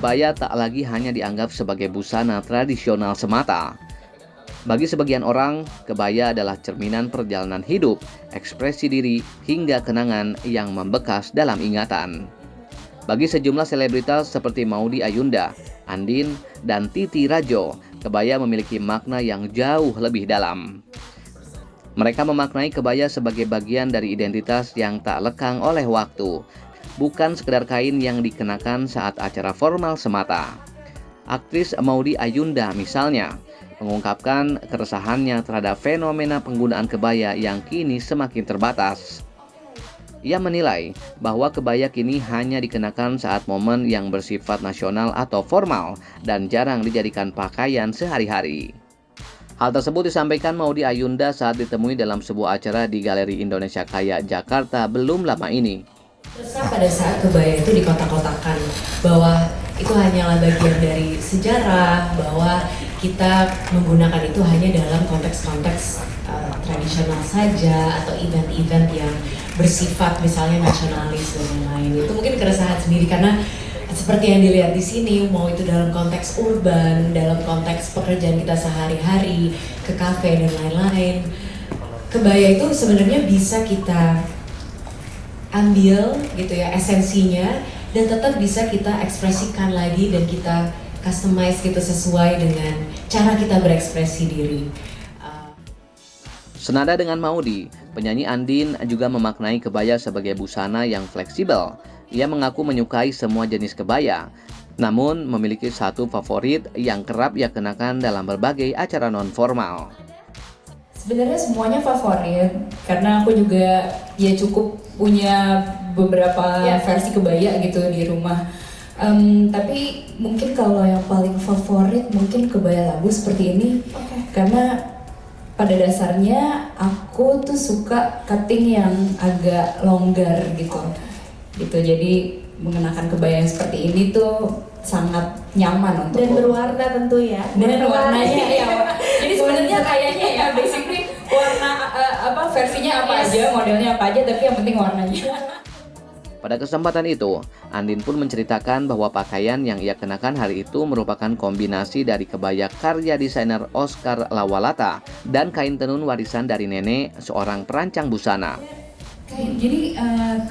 kebaya tak lagi hanya dianggap sebagai busana tradisional semata. Bagi sebagian orang, kebaya adalah cerminan perjalanan hidup, ekspresi diri, hingga kenangan yang membekas dalam ingatan. Bagi sejumlah selebritas seperti Maudy Ayunda, Andien, dan Titi Rajo, kebaya memiliki makna yang jauh lebih dalam. Mereka memaknai kebaya sebagai bagian dari identitas yang tak lekang oleh waktu, bukan sekedar kain yang dikenakan saat acara formal semata. Aktris Maudy Ayunda misalnya, mengungkapkan keresahannya terhadap fenomena penggunaan kebaya yang kini semakin terbatas. Ia menilai bahwa kebaya kini hanya dikenakan saat momen yang bersifat nasional atau formal dan jarang dijadikan pakaian sehari-hari. Hal tersebut disampaikan Maudy Ayunda saat ditemui dalam sebuah acara di Galeri Indonesia Kaya, Jakarta belum lama ini. Resah pada saat kebaya itu dikotak-kotakan bahwa itu hanyalah bagian dari sejarah, bahwa kita menggunakan itu hanya dalam konteks-konteks tradisional saja atau event-event yang bersifat misalnya nasionalis dan lain-lain. Itu mungkin keresahan sendiri karena seperti yang dilihat di sini, mau itu dalam konteks urban, dalam konteks pekerjaan kita sehari-hari, ke kafe dan lain-lain. Kebaya itu sebenarnya bisa kita ambil gitu ya esensinya dan tetap bisa kita ekspresikan lagi dan kita customize gitu sesuai dengan cara kita berekspresi diri. Senada dengan Maudy, penyanyi Andien juga memaknai kebaya sebagai busana yang fleksibel. Ia mengaku menyukai semua jenis kebaya, namun memiliki satu favorit yang kerap ia kenakan dalam berbagai acara non-formal. Sebenarnya semuanya favorit, karena aku juga ya cukup punya beberapa versi kebaya gitu di rumah. Tapi mungkin kalau yang paling favorit mungkin kebaya labu seperti ini, karena pada dasarnya aku tuh suka cutting yang agak longgar gitu. Jadi mengenakan kebaya yang seperti ini tuh sangat nyaman untuk dan berwarna tentu ya. Dan warnanya ya. Jadi sebenarnya kayaknya ya basically warna versinya apa aja, modelnya apa aja, tapi yang penting warnanya. Pada kesempatan itu, Andien pun menceritakan bahwa pakaian yang ia kenakan hari itu merupakan kombinasi dari kebaya karya desainer Oscar Lawalata dan kain tenun warisan dari nenek seorang perancang busana. Jadi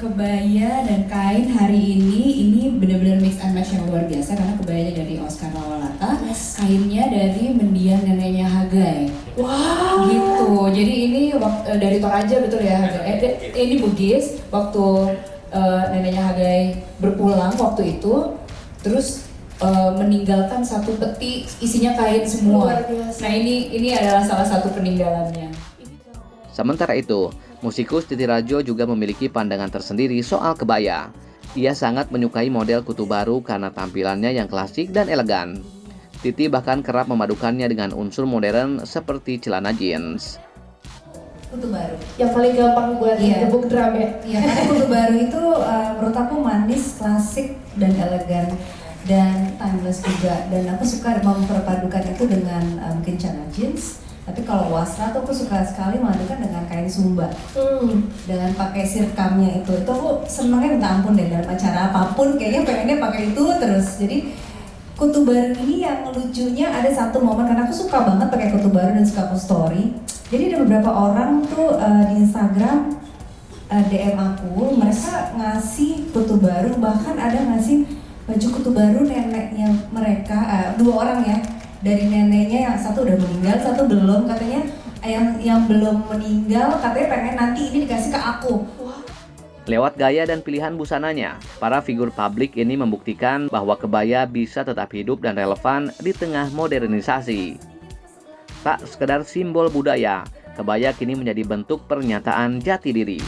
kebaya dan kain hari ini benar-benar mix and match yang luar biasa karena kebayanya dari Oscar Lawalata, kainnya dari mendiang neneknya Hagai. Wow. Gitu. Jadi ini dari Toraja betul ya. Ini Bugis waktu neneknya Hagai berpulang waktu itu, terus meninggalkan satu peti isinya kain semua. Nah ini adalah salah satu peninggalannya. Sementara itu, musikus Titi Rajo juga memiliki pandangan tersendiri soal kebaya. Ia sangat menyukai model kutu baru karena tampilannya yang klasik dan elegan. Titi bahkan kerap memadukannya dengan unsur modern seperti celana jeans. Kutu baru yang paling gampang buat gebuk drum ya. Iya, karena kutu baru itu menurut aku manis, klasik, dan elegan dan timeless juga. Dan aku suka memperpadukan itu dengan mungkin celana jeans. Tapi kalau wasra tuh aku suka sekali memadukan dengan kain sumba. Dengan pakai sirkamnya itu aku senangnya minta ampun deh, dalam acara apapun kayaknya pengennya pakai itu terus. Jadi kutu baru ini yang lucunya ada satu momen, karena aku suka banget pakai kutu baru dan suka post story. Jadi ada beberapa orang tuh di Instagram DM aku, mereka ngasih kutu baru, bahkan ada ngasih baju kutu baru neneknya mereka, 2 orang ya. Dari neneknya yang satu udah meninggal, satu belum, katanya yang belum meninggal katanya pengen nanti ini dikasih ke aku. Lewat gaya dan pilihan busananya, para figur publik ini membuktikan bahwa kebaya bisa tetap hidup dan relevan di tengah modernisasi. Tak sekedar simbol budaya, kebaya kini menjadi bentuk pernyataan jati diri.